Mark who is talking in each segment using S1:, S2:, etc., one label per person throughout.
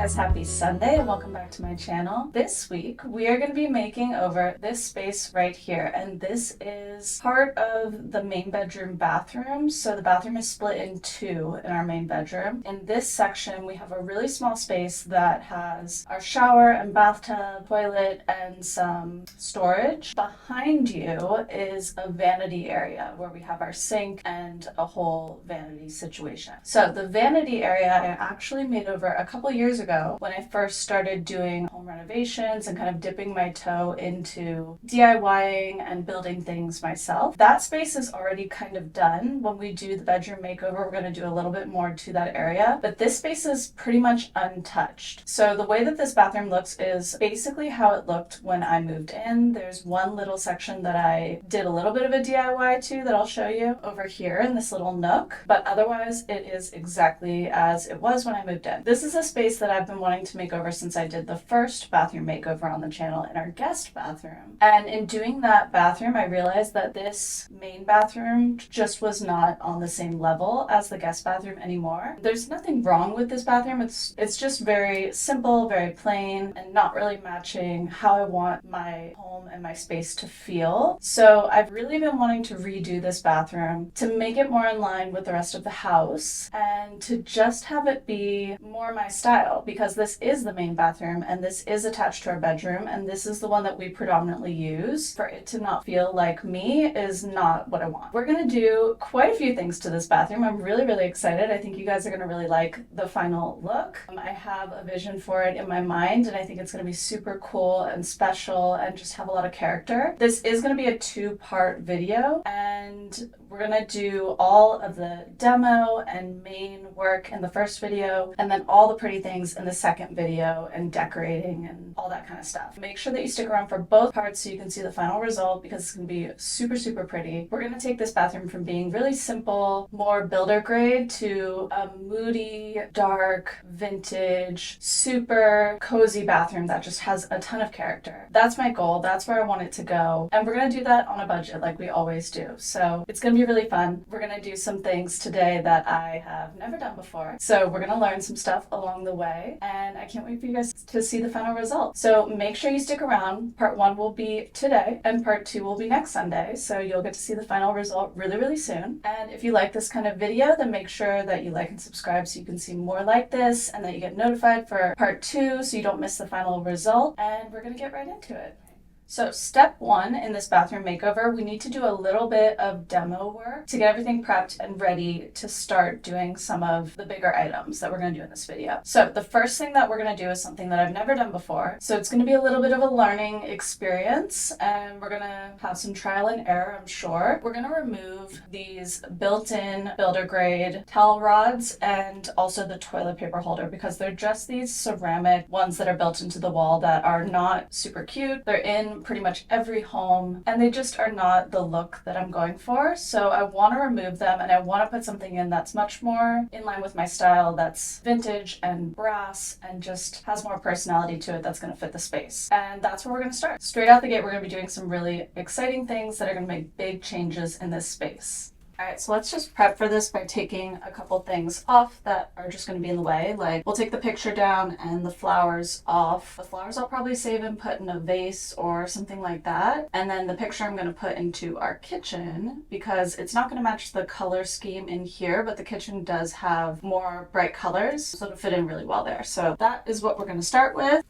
S1: guys, happy Sunday and welcome back to my channel. This week we are going to be making over this space right here, and this is part of the main bedroom bathroom. So the bathroom is split in two in our main bedroom. In this section we have a really small space that has our shower and bathtub, toilet, and some storage. Behind you is a vanity area where we have our sink and a whole vanity situation. So the vanity area I actually made over a couple years ago when I first started doing home renovations and kind of dipping my toe into DIYing and building things myself. That space is already kind of done. When we do the bedroom makeover, we're going to do a little bit more to that area, but this space is pretty much untouched. So the way that this bathroom looks is basically how it looked when I moved in. There's one little section that I did a little bit of a DIY to that I'll show you over here in this little nook, but otherwise it is exactly as it was when I moved in. This is a space that I've been wanting to make over since I did the first bathroom makeover on the channel in our guest bathroom. And in doing that bathroom, I realized that this main bathroom just was not on the same level as the guest bathroom anymore. There's nothing wrong with this bathroom. It's just very simple, very plain, and not really matching how I want my home and my space to feel. So I've really been wanting to redo this bathroom to make it more in line with the rest of the house and to just have it be more my style, because this is the main bathroom and this is attached to our bedroom and this is the one that we predominantly use. For it to not feel like me is not what I want. We're gonna do quite a few things to this bathroom. I'm really excited. I think you guys are gonna really like the final look. I have a vision for it in my mind and I think it's gonna be super cool and special and just have a lot of character. This is gonna be a two-part video and we're gonna do all of the demo and main work in the first video and then all the pretty things in the second video and decorating and all that kind of stuff. Make sure that you stick around for both parts so you can see the final result because it's gonna be super pretty. We're gonna take this bathroom from being really simple, more builder grade, to a moody, dark, vintage, super cozy bathroom that just has a ton of character. That's my goal. That's where I want it to go. And we're gonna do that on a budget like we always do. So it's gonna be really fun. We're gonna do some things today that I have never done before. So we're gonna learn some stuff along the way and I can't wait for you guys to see the final result. So make sure you stick around. Part 1 will be today and part 2 will be next Sunday. So you'll get to see the final result really soon. And if you like this kind of video, then make sure that you like and subscribe so you can see more like this and that you get notified for part 2 so you don't miss the final result. And we're gonna get right into it. So step 1 in this bathroom makeover, we need to do a little bit of demo work to get everything prepped and ready to start doing some of the bigger items that we're going to do in this video. So the first thing that we're going to do is something that I've never done before. So it's going to be a little bit of a learning experience and we're going to have some trial and error, I'm sure. We're going to remove these built-in builder grade towel rods and also the toilet paper holder because they're just these ceramic ones that are built into the wall that are not super cute. They're in pretty much every home and they just are not the look that I'm going for. So I want to remove them and I want to put something in that's much more in line with my style, that's vintage and brass and just has more personality to it that's going to fit the space. And that's where we're going to start. Straight out the gate, we're going to be doing some really exciting things that are going to make big changes in this space. Alright, so let's just prep for this by taking a couple things off that are just going to be in the way. Like, we'll take the picture down and the flowers off. The flowers I'll probably save and put in a vase or something like that. And then the picture I'm going to put into our kitchen because it's not going to match the color scheme in here, but the kitchen does have more bright colors, so it'll fit in really well there. So that is what we're going to start with.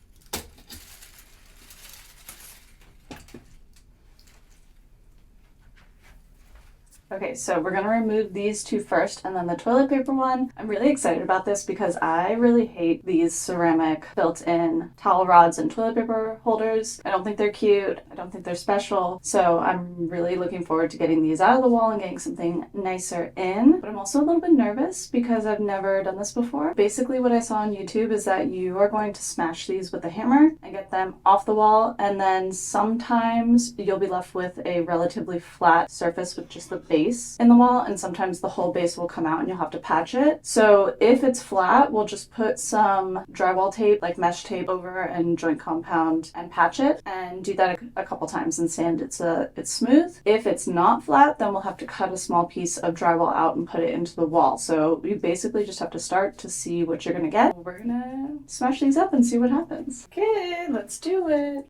S1: Okay, so we're going to remove these two first and then the toilet paper one. I'm really excited about this because I really hate these ceramic built-in towel rods and toilet paper holders. I don't think they're cute. I don't think they're special. So I'm really looking forward to getting these out of the wall and getting something nicer in. But I'm also a little bit nervous because I've never done this before. Basically what I saw on YouTube is that you are going to smash these with a hammer and get them off the wall, and then sometimes you'll be left with a relatively flat surface with just the base space in the wall, and sometimes the whole base will come out and you'll have to patch it. So if it's flat, we'll just put some drywall tape, like mesh tape, over and joint compound and patch it, and do that a couple times and sand it so it's smooth. If it's not flat, then we'll have to cut a small piece of drywall out and put it into the wall. So you basically just have to start to see what you're gonna get. We're gonna smash these up and see what happens. Okay, let's do it.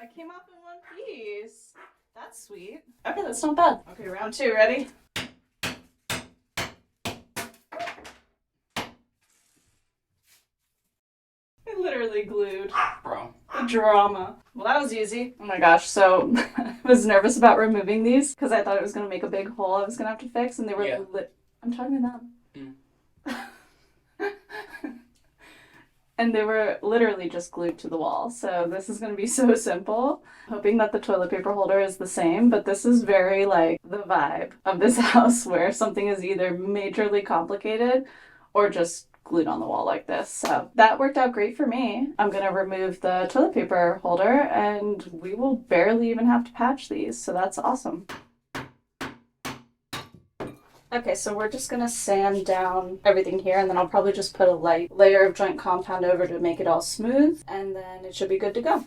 S1: It came off in one piece. That's sweet. Okay, that's not bad. Okay, round two, ready? I literally glued.
S2: Bro.
S1: The drama. Well, that was easy. Oh my gosh, so I was nervous about removing these because I thought it was going to make a big hole I was going to have to fix, and they were I'm talking to them. And they were literally just glued to the wall. So this is going to be so simple. Hoping that the toilet paper holder is the same, but this is very like the vibe of this house where something is either majorly complicated or just glued on the wall like this. So that worked out great for me. I'm going to remove the toilet paper holder and we will barely even have to patch these. So that's awesome. Okay, so we're just going to sand down everything here, and then I'll probably just put a light layer of joint compound over to make it all smooth, and then it should be good to go.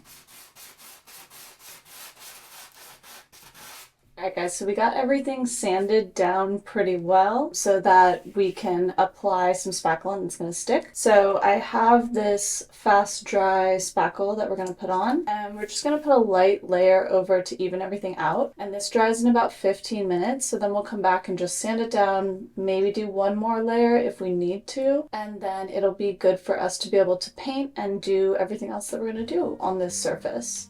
S1: Alright guys, so we got everything sanded down pretty well so that we can apply some spackle and it's going to stick. So I have this fast dry spackle that we're going to put on, and we're just going to put a light layer over to even everything out. And this dries in about 15 minutes, so then we'll come back and just sand it down, maybe do one more layer if we need to, and then it'll be good for us to be able to paint and do everything else that we're going to do on this surface.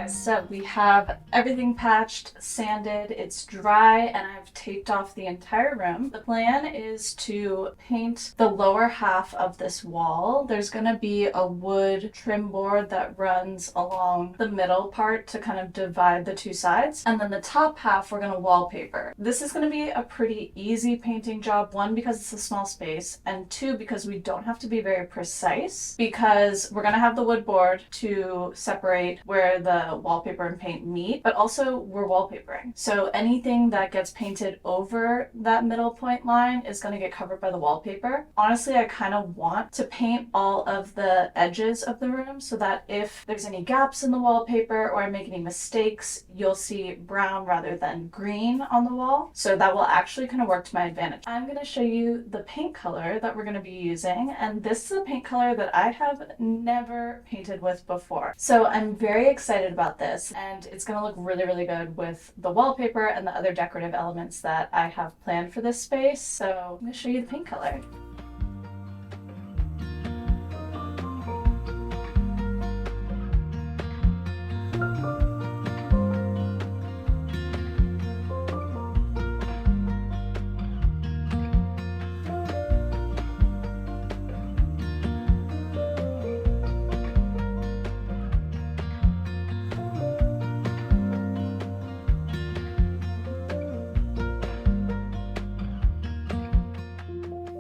S1: So we have everything patched, sanded, it's dry, and I've taped off the entire room. The plan is to paint the lower half of this wall. There's going to be a wood trim board that runs along the middle part to kind of divide the two sides. And then the top half we're going to wallpaper. This is going to be a pretty easy painting job, one, because it's a small space, and two, because we don't have to be very precise, because we're going to have the wood board to separate where the wallpaper and paint meet, but also we're wallpapering. So anything that gets painted over that middle point line is going to get covered by the wallpaper. Honestly, I kind of want to paint all of the edges of the room so that if there's any gaps in the wallpaper or I make any mistakes, you'll see brown rather than green on the wall. So that will actually kind of work to my advantage. I'm going to show you the paint color that we're going to be using, and this is a paint color that I have never painted with before. So I'm very excited about this, and it's going to look really, really good with the wallpaper and the other decorative elements that I have planned for this space. So I'm going to show you the paint color.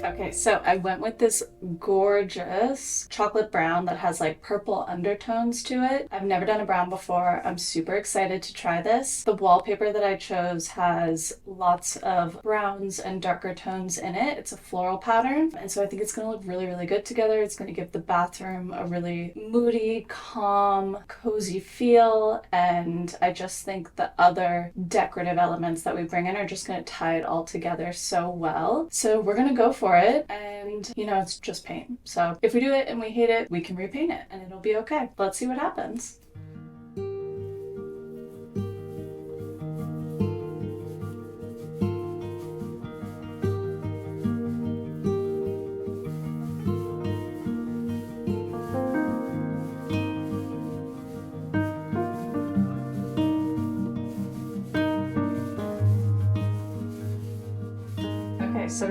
S1: Okay, so I went with this gorgeous chocolate brown that has like purple undertones to it. I've never done a brown before. I'm super excited to try this. The wallpaper that I chose has lots of browns and darker tones in it. It's a floral pattern, and so I think it's going to look really, really good together. It's going to give the bathroom a really moody, calm, cozy feel, and I just think the other decorative elements that we bring in are just going to tie it all together so well. So we're going to go for it, and you know, it's just paint. So if we do it and we hate it, we can repaint it and it'll be okay. Let's see what happens.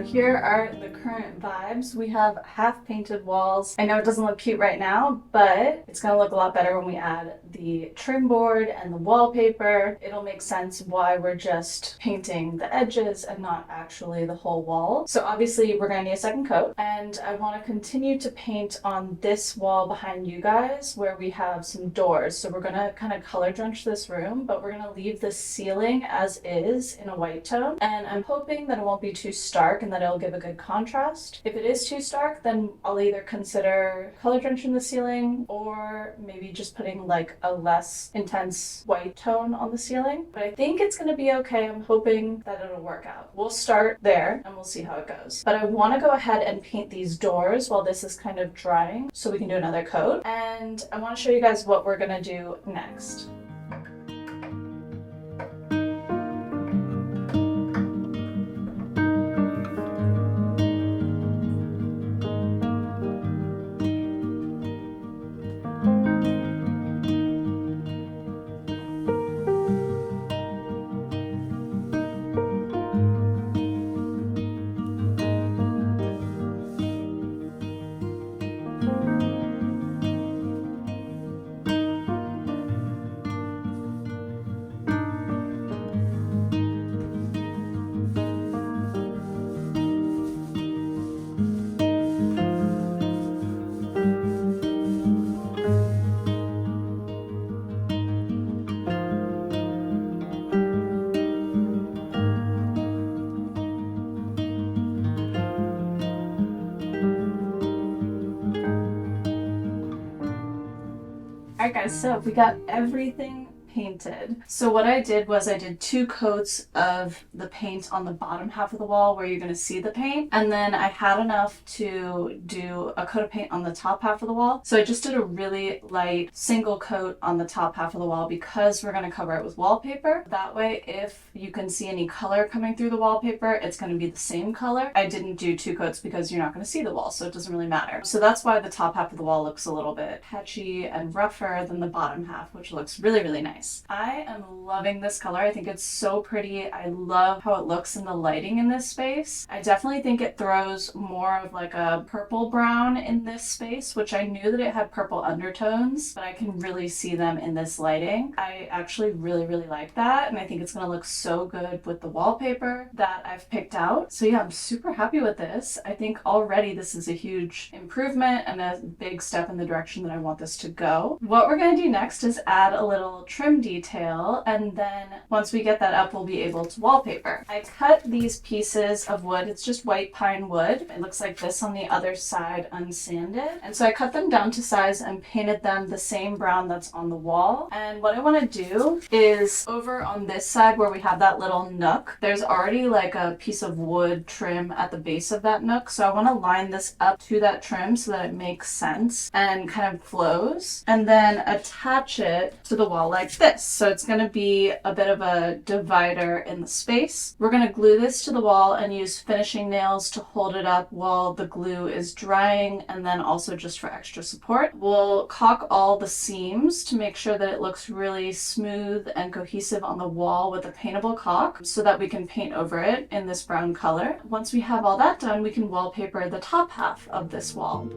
S1: here are the current vibes. We have half painted walls. I know it doesn't look cute right now, but it's gonna look a lot better when we add the trim board and the wallpaper. It'll make sense why we're just painting the edges and not actually the whole wall. So obviously we're gonna need a second coat, and I wanna continue to paint on this wall behind you guys where we have some doors. So we're gonna kind of color drench this room, but we're gonna leave the ceiling as is in a white tone. And I'm hoping that it won't be too stark and that it'll give a good contrast. If it is too stark, then I'll either consider color drenching the ceiling or maybe just putting like a less intense white tone on the ceiling. But I think it's gonna be okay. I'm hoping that it'll work out. We'll start there and we'll see how it goes. But I wanna go ahead and paint these doors while this is kind of drying so we can do another coat. And I wanna show you guys what we're gonna do next. Alright guys, so we got everything painted. So what I did was I did 2 coats of the paint on the bottom half of the wall where you're going to see the paint, and then I had enough to do a coat of paint on the top half of the wall. So I just did a really light single coat on the top half of the wall because we're going to cover it with wallpaper. That way if you can see any color coming through the wallpaper, it's going to be the same color. I didn't do 2 coats because you're not going to see the wall, so it doesn't really matter. So that's why the top half of the wall looks a little bit patchy and rougher than the bottom half, which looks really, really nice. I am loving this color. I think it's so pretty. I love how it looks in the lighting in this space. I definitely think it throws more of like a purple brown in this space, which I knew that it had purple undertones, but I can really see them in this lighting. I actually really, really like that, and I think it's going to look so good with the wallpaper that I've picked out. So yeah, I'm super happy with this. I think already this is a huge improvement and a big step in the direction that I want this to go. What we're going to do next is add a little trim detail, and then once we get that up, we'll be able to wallpaper. I cut these pieces of wood. It's just white pine wood. It looks like this on the other side unsanded. And so I cut them down to size and painted them the same brown that's on the wall. And what I want to do is over on this side where we have that little nook, there's already like a piece of wood trim at the base of that nook. So I want to line this up to that trim so that it makes sense and kind of flows, and then attach it to the wall like this. So it's going to be a bit of a divider in the space. We're going to glue this to the wall and use finishing nails to hold it up while the glue is drying, and then also just for extra support. We'll caulk all the seams to make sure that it looks really smooth and cohesive on the wall with a paintable caulk so that we can paint over it in this brown color. Once we have all that done, we can wallpaper the top half of this wall.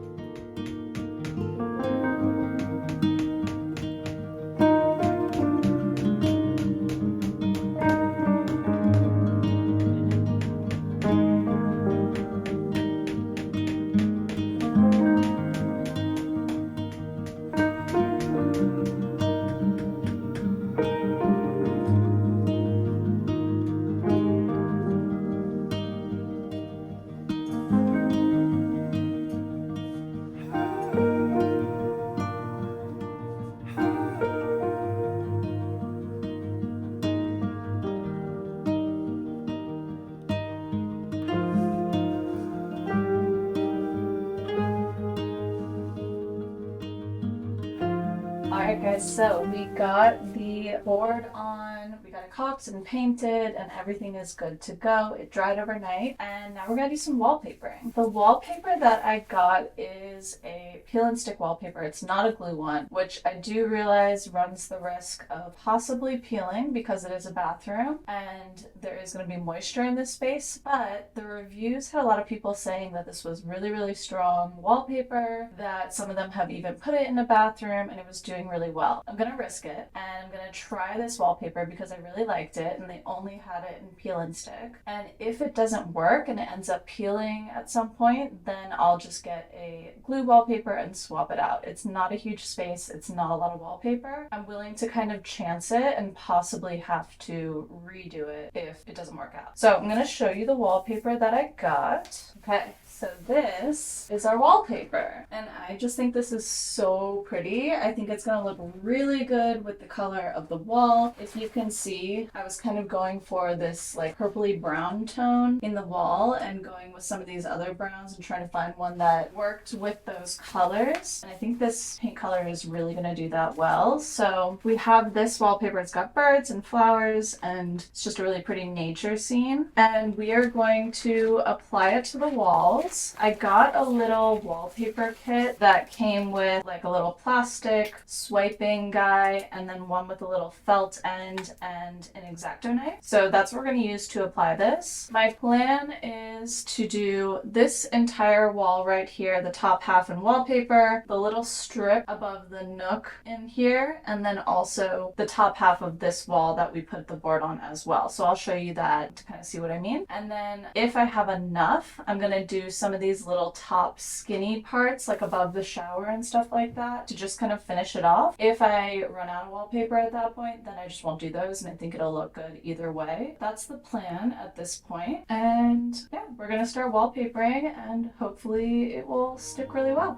S1: Alright guys, so we got the board on, we got it caulked and painted, and everything is good to go. It dried overnight, and now we're gonna do some wallpapering. The wallpaper that I got is a peel and stick wallpaper. It's not a glue one, which I do realize runs the risk of possibly peeling because it is a bathroom and there is going to be moisture in this space. But the reviews had a lot of people saying that this was really, really strong wallpaper, that some of them have even put it in a bathroom and it was doing really well. I'm going to risk it and I'm going to try this wallpaper because I really liked it and they only had it in peel and stick. And if it doesn't work and it ends up peeling at some point, then I'll just get a glue wallpaper and swap it out. It's not a huge space. It's not a lot of wallpaper. I'm willing to kind of chance it and possibly have to redo it if it doesn't work out. So I'm going to show you the wallpaper that I got. Okay. So this is our wallpaper and I just think this is so pretty. I think it's gonna look really good with the color of the wall. If you can see, I was kind of going for this like purpley brown tone in the wall and going with some of these other browns and trying to find one that worked with those colors. And I think this paint color is really gonna do that well. So we have this wallpaper. It's got birds and flowers and it's just a really pretty nature scene. And we are going to apply it to the walls. I got a little wallpaper kit that came with like a little plastic swiping guy and then one with a little felt end and an X-Acto knife. So that's what we're going to use to apply this. My plan is to do this entire wall right here, the top half in wallpaper, the little strip above the nook in here, and then also the top half of this wall that we put the board on as well. So I'll show you that to kind of see what I mean. And then if I have enough, I'm going to do some of these little top skinny parts like above the shower and stuff like that to just kind of finish it off. If I run out of wallpaper at that point, then I just won't do those and I think it'll look good either way. That's the plan at this point. And yeah, we're gonna start wallpapering and hopefully it will stick really well.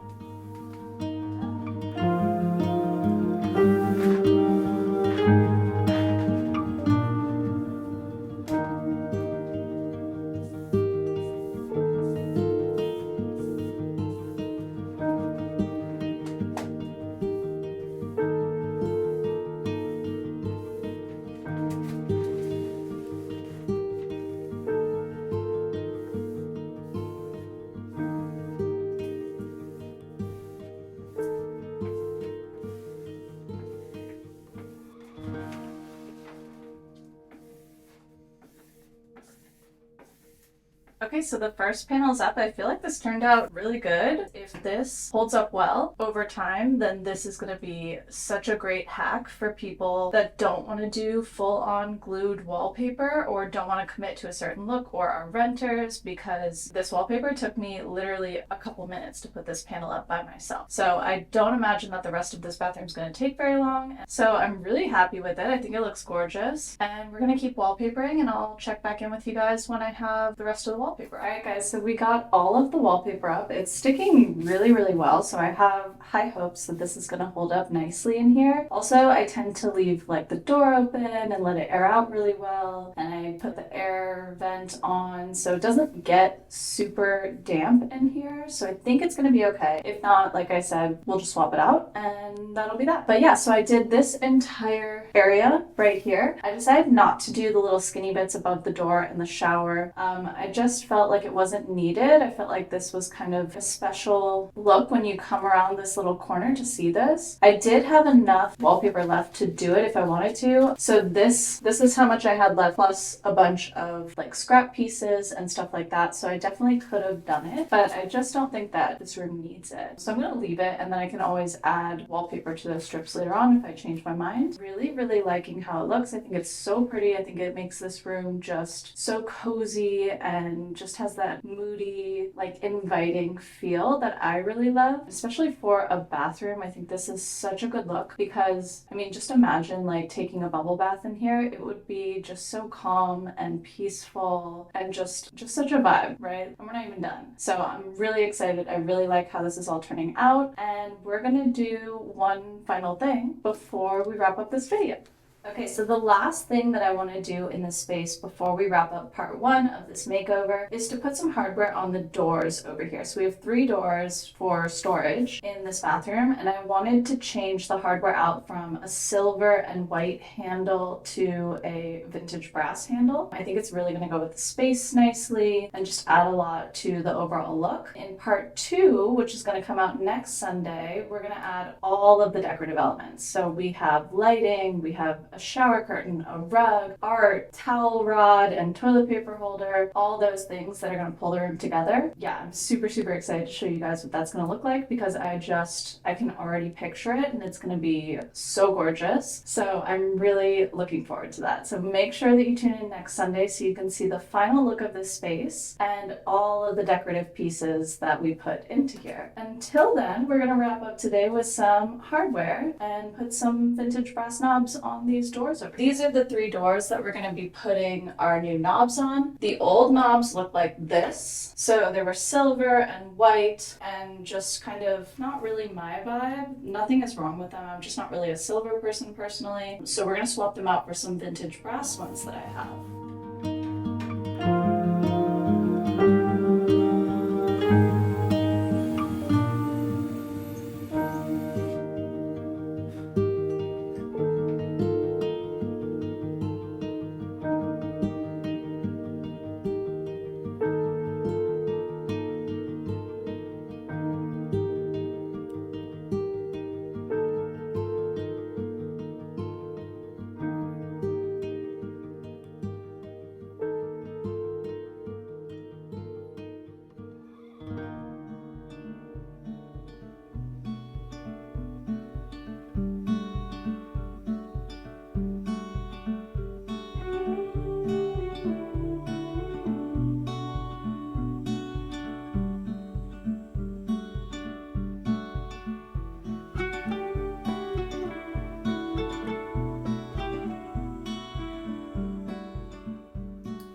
S1: Okay, so the first panel's up. I feel like this turned out really good. If this holds up well over time, then this is going to be such a great hack for people that don't want to do full-on glued wallpaper or don't want to commit to a certain look or are renters, because this wallpaper took me literally a couple minutes to put this panel up by myself. So I don't imagine that the rest of this bathroom is going to take very long. So I'm really happy with it. I think it looks gorgeous. And we're going to keep wallpapering and I'll check back in with you guys when I have the rest of the wallpaper. Alright guys, so we got all of the wallpaper up. It's sticking really, really well, so I have high hopes that this is going to hold up nicely in here. Also, I tend to leave like the door open and let it air out really well, and I put the air vent on so it doesn't get super damp in here, so I think it's going to be okay. If not, like I said, we'll just swap it out and that'll be that. But yeah, so I did this entire area right here. I decided not to do the little skinny bits above the door and the shower. I just felt like it wasn't needed. I felt like this was kind of a special look when you come around this little corner to see this. I did have enough wallpaper left to do it if I wanted to. So this is how much I had left, plus a bunch of like scrap pieces and stuff like that. So I definitely could have done it, but I just don't think that this room needs it. So I'm gonna leave it and then I can always add wallpaper to those strips later on if I change my mind. Really, really liking how it looks. I think it's so pretty. I think it makes this room just so cozy and just has that moody, like inviting feel that I really love, especially for a bathroom. I think this is such a good look because, I mean, just imagine like taking a bubble bath in here. It would be just so calm and peaceful and just such a vibe, right? And we're not even done. So I'm really excited. I really like how this is all turning out, and we're gonna do one final thing before we wrap up this video. Okay, so the last thing that I want to do in this space before we wrap up part 1 of this makeover is to put some hardware on the doors over here. So we have 3 doors for storage in this bathroom, and I wanted to change the hardware out from a silver and white handle to a vintage brass handle. I think it's really going to go with the space nicely and just add a lot to the overall look. In part 2, which is going to come out next Sunday, we're going to add all of the decorative elements. So we have lighting, we have a shower curtain, a rug, art, towel rod, and toilet paper holder, all those things that are going to pull the room together. Yeah, I'm super excited to show you guys what that's going to look like because I can already picture it and it's going to be so gorgeous. So I'm really looking forward to that. So make sure that you tune in next Sunday so you can see the final look of this space and all of the decorative pieces that we put into here. Until then, we're going to wrap up today with some hardware and put some vintage brass knobs on these doors over. These are the 3 doors that we're going to be putting our new knobs on. The old knobs look like this. So they were silver and white and just kind of not really my vibe. Nothing is wrong with them. I'm just not really a silver person personally. So we're going to swap them out for some vintage brass ones that I have.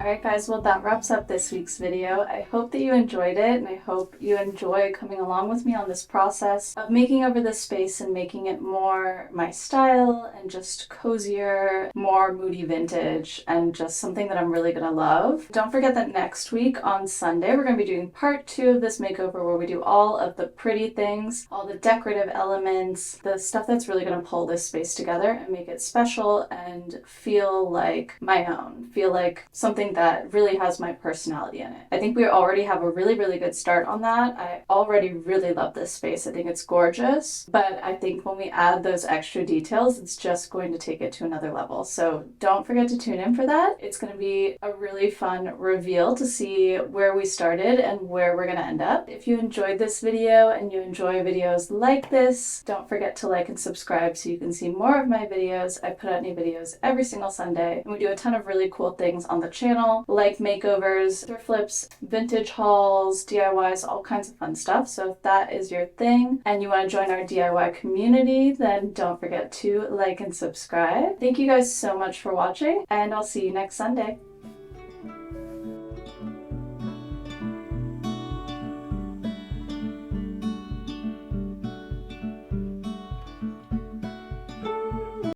S1: Alright guys, well that wraps up this week's video. I hope that you enjoyed it and I hope you enjoy coming along with me on this process of making over this space and making it more my style and just cozier, more moody vintage and just something that I'm really gonna love. Don't forget that next week on Sunday we're gonna be doing part 2 of this makeover where we do all of the pretty things, all the decorative elements, the stuff that's really gonna pull this space together and make it special and feel like my own, feel like something that really has my personality in it. I think we already have a really good start on that. I already really love this space. I think it's gorgeous, but I think when we add those extra details, it's just going to take it to another level. So don't forget to tune in for that. It's going to be a really fun reveal to see where we started and where we're going to end up. If you enjoyed this video and you enjoy videos like this, don't forget to like and subscribe so you can see more of my videos. I put out new videos every single Sunday and we do a ton of really cool things on the channel, like makeovers, thrift flips, vintage hauls, DIYs, all kinds of fun stuff. So if that is your thing and you want to join our DIY community, then don't forget to like and subscribe. Thank you guys so much for watching and I'll see you next Sunday.